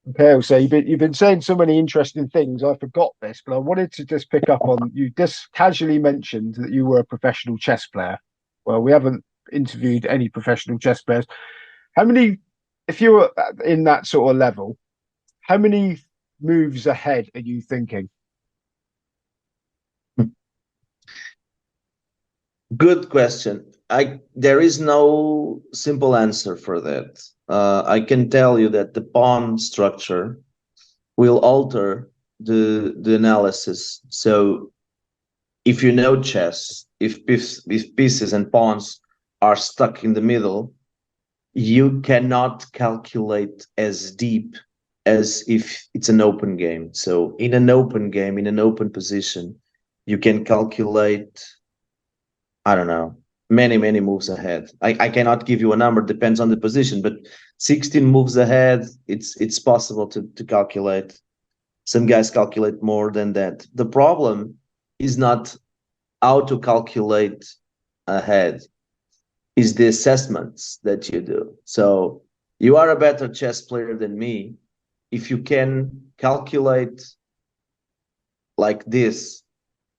Okay, so you've been saying so many interesting things. I forgot this, but I wanted to just pick up on you just casually mentioned that you were a professional chess player. Well, we haven't interviewed any professional chess players. How many, if you're in that sort of level, how many moves ahead are you thinking? Good question. There is no simple answer for that. I can tell you that the pawn structure will alter the analysis. So if you know chess, if pieces and pawns are stuck in the middle, you cannot calculate as deep as if it's an open game. So in an open game, in an open position, you can calculate, I don't know, many moves ahead. I cannot give you a number, depends on the position, but 16 moves ahead, it's possible to calculate. Some guys calculate more than that. The problem is not how to calculate ahead, is the assessments that you do. So you are a better chess player than me if you can calculate like this.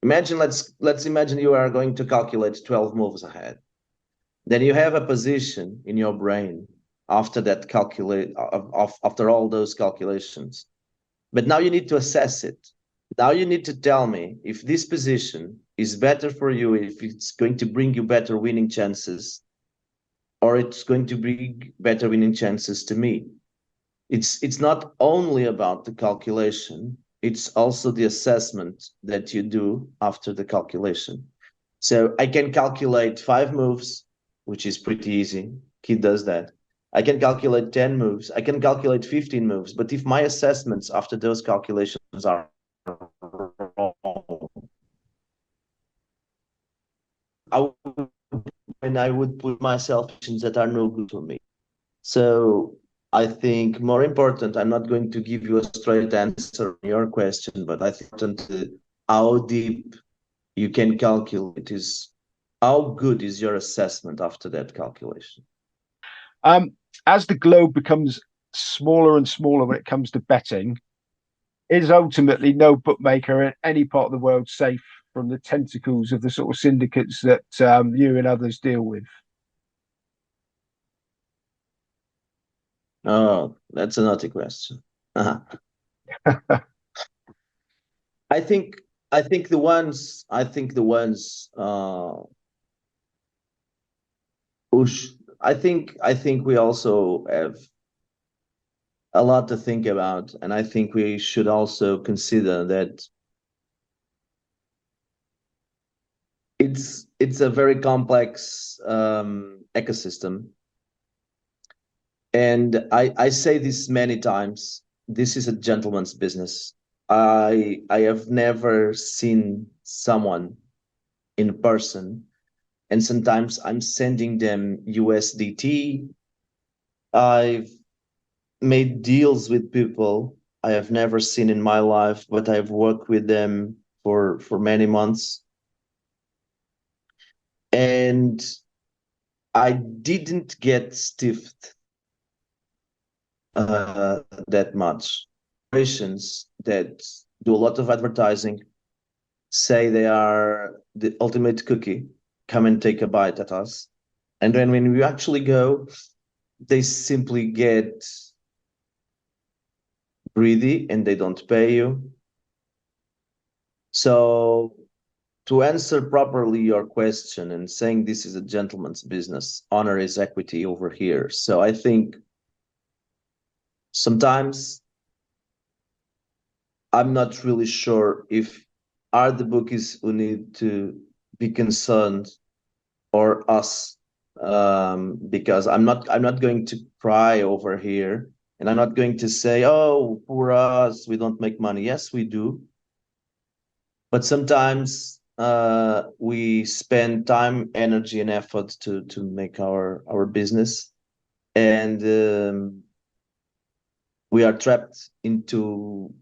Imagine, let's imagine you are going to calculate 12 moves ahead. Then you have a position in your brain after that calculate after all those calculations. But now you need to assess it. Now you need to tell me if this position is better for you, if it's going to bring you better winning chances, or it's going to bring better winning chances to me. It's not only about the calculation, it's also the assessment that you do after the calculation. So I can calculate 5 moves, which is pretty easy. Kid does that. I can calculate 10 moves. I can calculate 15 moves. But if my assessments after those calculations are wrong, I would put myself in positions that are no good for me. So I think more important, I'm not going to give you a straight answer on your question, but I think how deep you can calculate is how good is your assessment after that calculation. Um, as the globe becomes smaller and smaller when it comes to betting, is ultimately no bookmaker in any part of the world safe from the tentacles of the sort of syndicates that you and others deal with? Oh, that's a naughty question. Uh-huh. I think I think the ones I think we also have a lot to think about, and I think we should also consider that it's a very complex ecosystem. And I say this many times, this is a gentleman's business. I have never seen someone in person, and sometimes I'm sending them USDT. I've made deals with people I have never seen in my life, but I've worked with them for many months. And I didn't get stiffed that much. Corporations that do a lot of advertising say they are the ultimate cookie, come and take a bite at us. And then when we actually go, they simply get greedy and they don't pay you. So to answer properly your question and saying this is a gentleman's business, honor is equity over here. So I think sometimes I'm not really sure if are the bookies who need to be concerned or us, because I'm not going to cry over here, and I'm not going to say, oh, poor us, we don't make money. Yes, we do, but sometimes we spend time, energy, and effort to make our business, and we are trapped into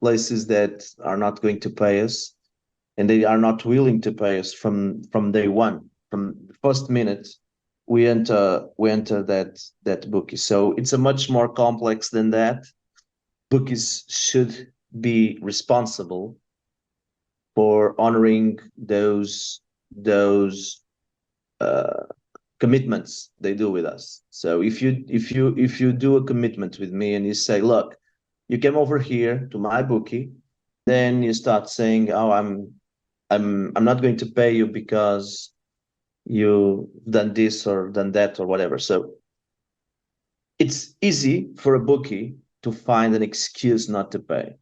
places that are not going to pay us, and they are not willing to pay us from day one, from the first minute we enter that bookie. So it's a much more complex than that. bookies should be responsible for honoring those uh, commitments they do with us. So if you do a commitment with me and you say, look, you came over here to my bookie, then you start saying, oh, I'm not going to pay you because you've done this or done that or whatever. So it's easy for a bookie to find an excuse not to pay.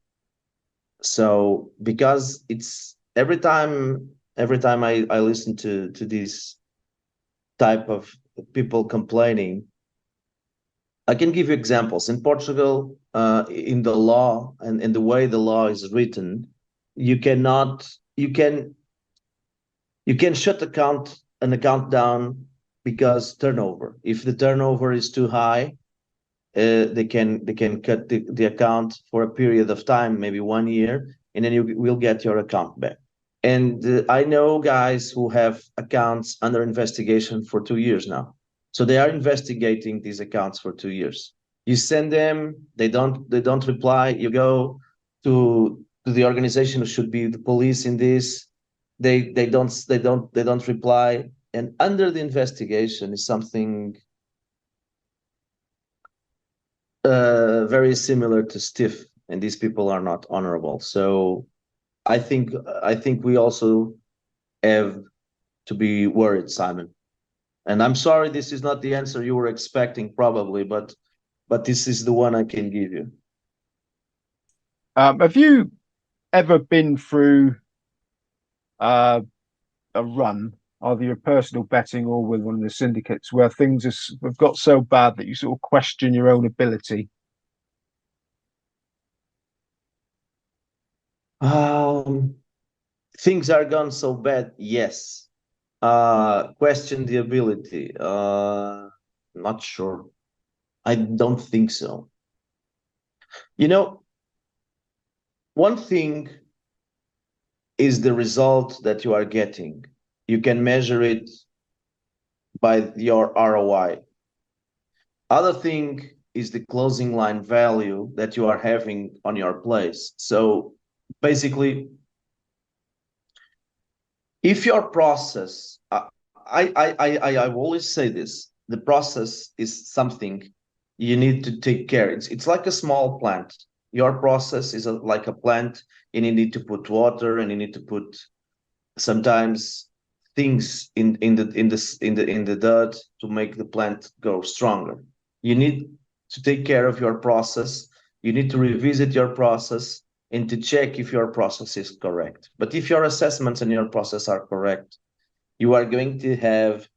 So because it's every time I listen to this type of people complaining, I can give you examples. In Portugal, in the law and in the way the law is written, you cannot you can shut an account down because turnover. If the turnover is too high, they can cut the account for a period of time, maybe 1 year, and then you will get your account back. And I know guys who have accounts under investigation for 2 years now. So they are investigating these accounts for 2 years. You send them, they don't reply. You go to the organization who should be the police in this. They don't reply. And under the investigation is something very similar to stiff, and these people are not honorable. So I think we also have to be worried, Simon. And I'm sorry, this is not the answer you were expecting, probably, but this is the one I can give you. Have you ever been through uh, a run, either your personal betting or with one of the syndicates, where have got so bad that you sort of question your own ability? Um, things are gone so bad, yes. Question the ability. Not sure. I don't think so. You know, one thing is the result that you are getting. You can measure it by your ROI. Other thing is the closing line value that you are having on your place. So basically, if your process, I always say this, the process is something you need to take care. It's like a small plant. Your process is like a plant, and you need to put water, and you need to put sometimes things in the dirt to make the plant grow stronger. You need to take care of your process. You need to revisit your process and to check if your process is correct. But if your assessments and your process are correct, you are going to have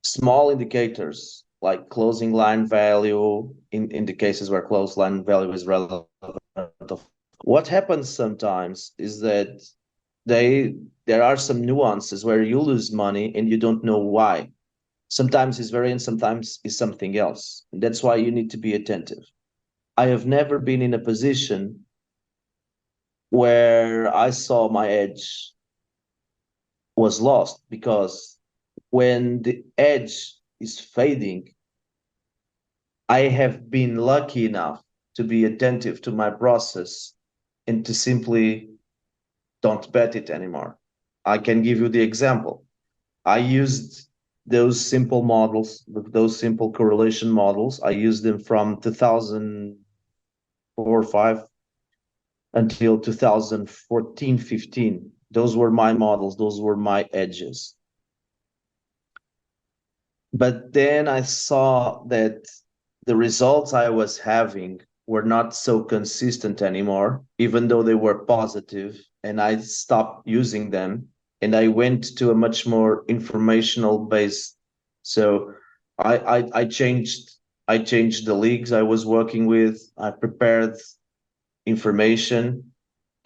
small indicators like closing line value in the cases where closed line value is relevant. What happens sometimes is that they there are some nuances where you lose money and you don't know why. Sometimes it's variance, sometimes it's something else. And that's why you need to be attentive. I have never been in a position where I saw my edge was lost, because when the edge is fading, I have been lucky enough to be attentive to my process and to simply don't bet it anymore. I can give you the example. I used those simple models, those simple correlation models. I used them from 2004 or 5 until 2014, 15. Those were my models. Those were my edges. But then I saw that the results I was having were not so consistent anymore, even though they were positive, and I stopped using them and I went to a much more informational base. So I changed the leagues I was working with. I prepared information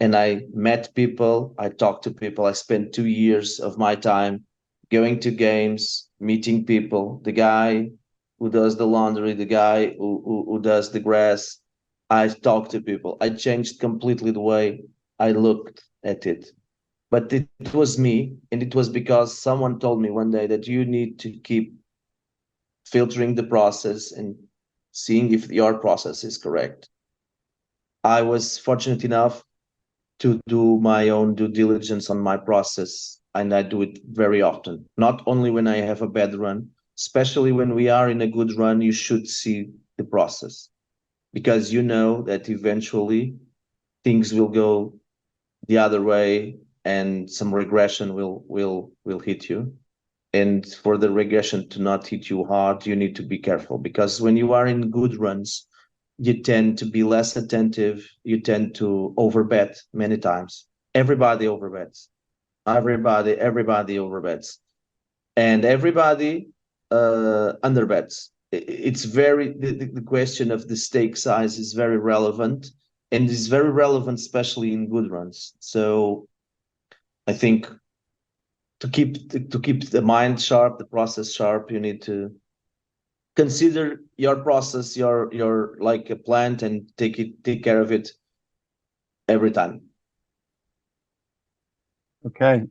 and I met people, I talked to people. I spent 2 years of my time going to games, meeting people, the guy who does the laundry, the guy who does the grass. I talked to people. I changed completely the way I looked at it. But it was me, and it was because someone told me one day that you need to keep filtering the process and seeing if your process is correct. I was fortunate enough to do my own due diligence on my process, and I do it very often. Not only when I have a bad run, especially when we are in a good run, you should see the process because you know that eventually things will go the other way and some regression will hit you. And for the regression to not hit you hard, you need to be careful because when you are in good runs, you tend to be less attentive. You tend to overbet many times. Everybody overbets. Everybody overbets, and everybody underbets. It's very the question of the stake size is very relevant, and is very relevant, especially in good runs. So I think to keep the mind sharp, the process sharp, you need to consider your process, your like a plant, and take care of it every time. Okay.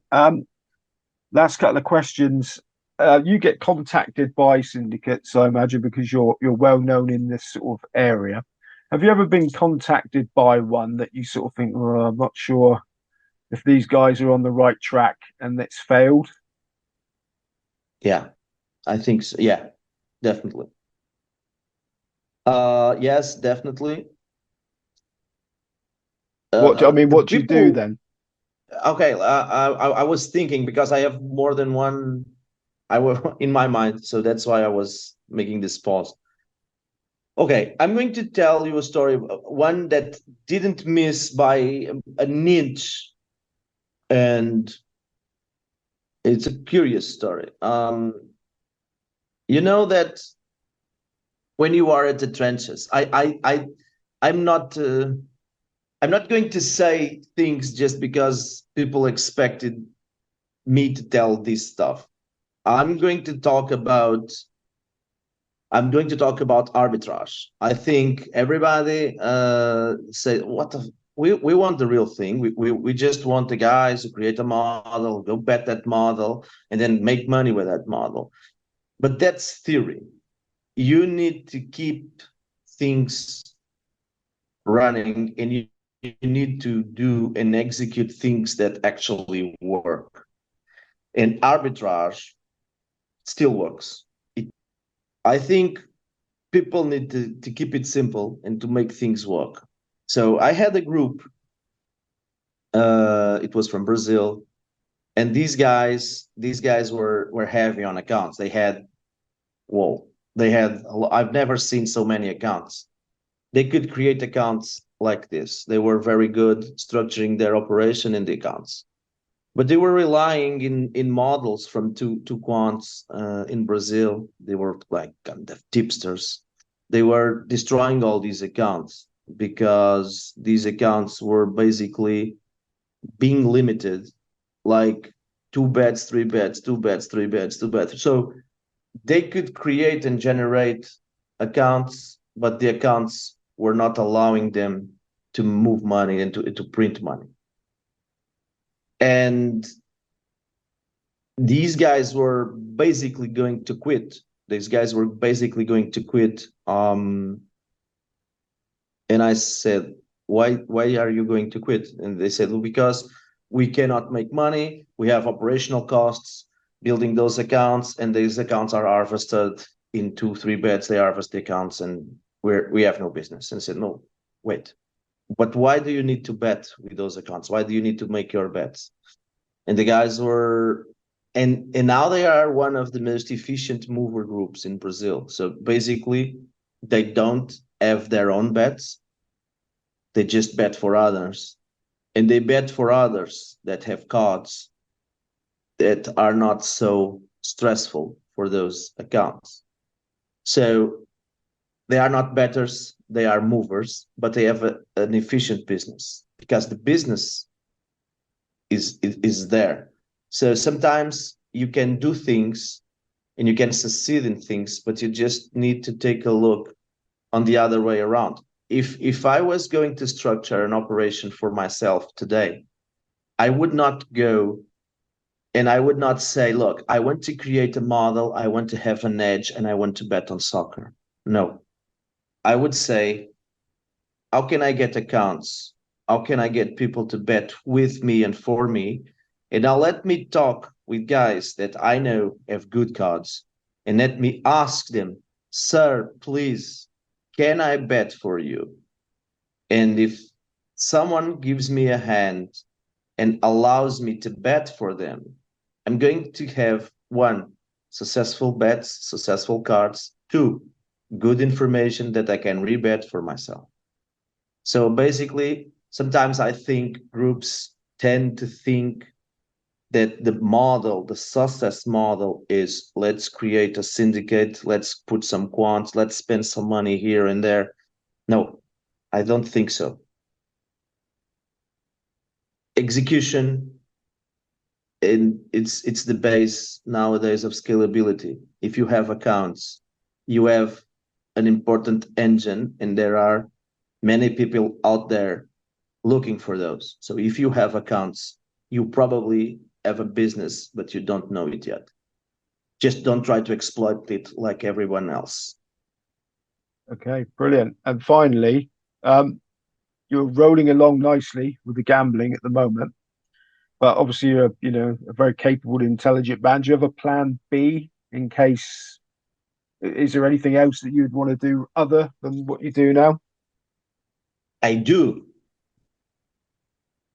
Last couple of questions. You get contacted by syndicates, I imagine, because you're well known in this sort of area. Have you ever been contacted by one that you sort of think, oh, I'm not sure if these guys are on the right track and it's failed? Yeah, I think so. Yeah, definitely. Yes, definitely. The What do you do people. then? Okay, I was thinking because I have more than one. I was in my mind, so that's why I was making this pause. Okay, I'm going to tell you a story, one that didn't miss by an inch, and it's a curious story. You know that when you are at the trenches, I'm not. I'm not going to say things just because people expected me to tell this stuff. I'm going to talk about I'm going to talk about arbitrage. I think everybody say what the, we want the real thing. We just want the guys to create a model, go bet that model, and then make money with that model. But that's theory. You need to keep things running, and you need to do and execute things that actually work. And arbitrage still works. I think people need to keep it simple and to make things work. So I had a group, it was from Brazil, and these guys were heavy on accounts. They had, whoa, they had, I've never seen so many accounts. They could create accounts like this. They were very good structuring their operation in the accounts. But they were relying in models from two quants in Brazil. They were like kind of tipsters. They were destroying all these accounts because these accounts were basically being limited, like two bets, three bets, two bets, three bets, two bets. So they could create and generate accounts, but the accounts were not allowing them to move money and to print money. And these guys were basically going to quit. These guys were basically going to quit. And I said, why are you going to quit? And they said, well, because we cannot make money. We have operational costs building those accounts, and these accounts are harvested in two, three bets. They harvest the accounts, and we have no business. And I said, no, wait. But why do you need to bet with those accounts? Why do you need to make your bets? And the guys were and now they are one of the most efficient mover groups in Brazil. So basically, they don't have their own bets; they just bet for others, and they bet for others that have cards that are not so stressful for those accounts. So they are not betters; they are movers, but they have an efficient business because the business is there. So sometimes you can do things and you can succeed in things, but you just need to take a look on the other way around. If I was going to structure an operation for myself today, I would not go and I would not say, look, I want to create a model, I want to have an edge, and I want to bet on soccer. No, I would say, how can I get accounts? How can I get people to bet with me and for me? And now let me talk with guys that I know have good cards and let me ask them, sir, please, can I bet for you? And if someone gives me a hand and allows me to bet for them, I'm going to have one, successful bets, successful cards, two, good information that I can rebet for myself. So basically, sometimes I think groups tend to think that the model, the success model is let's create a syndicate, let's put some quants, let's spend some money here and there. No, I don't think so. Execution, and it's the base nowadays of scalability. If you have accounts, you have an important engine, and there are many people out there looking for those. So if you have accounts, you probably have a business, but you don't know it yet. Just don't try to exploit it like everyone else. Okay, brilliant. And finally, um, you're rolling along nicely with the gambling at the moment, but obviously you're, a very capable, intelligent man. Do you have a plan B in case? Is there anything else that you'd want to do other than what you do now? I do.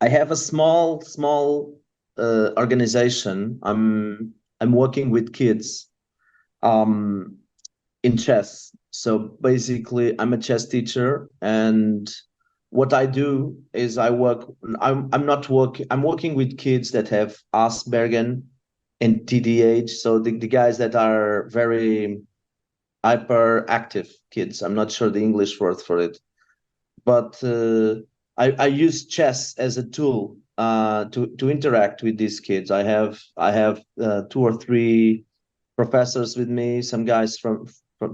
I have a small organization. I'm working with kids um, in chess. So basically, I'm a chess teacher, and what I do is I work. I'm not working. I'm working with kids that have Asperger and TDAH. So the guys that are very hyperactive kids. I'm not sure the English word for it, but I use chess as a tool to interact with these kids. I have two or three professors with me, some guys from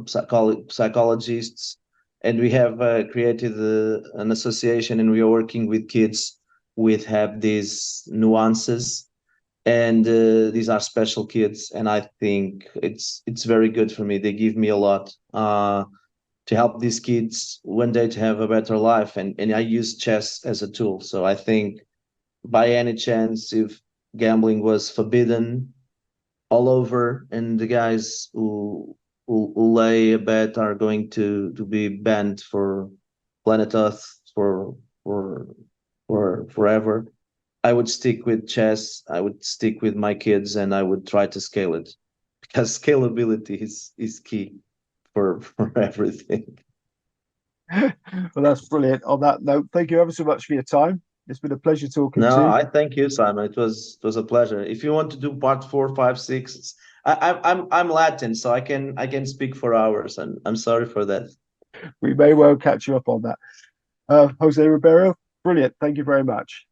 psychologists, and we have created an association, and we are working with kids with have these nuances, and these are special kids, and I think it's very good for me. They give me a lot to help these kids one day to have a better life, and I use chess as a tool. So I think by any chance, if gambling was forbidden all over, and the guys who lay a bet are going to be banned for planet Earth for for forever, I would stick with chess. I would stick with my kids, and I would try to scale it because scalability is key for everything. Well, that's brilliant. On that note, thank you ever so much for your time. It's been a pleasure talking to No, you. I thank you, Simon. It was a pleasure. If you want to do part four, five, six, I'm Latin, so I can speak for hours, and I'm sorry for that. We may well catch you up on that. Jose Ribeiro, brilliant. Thank you very much.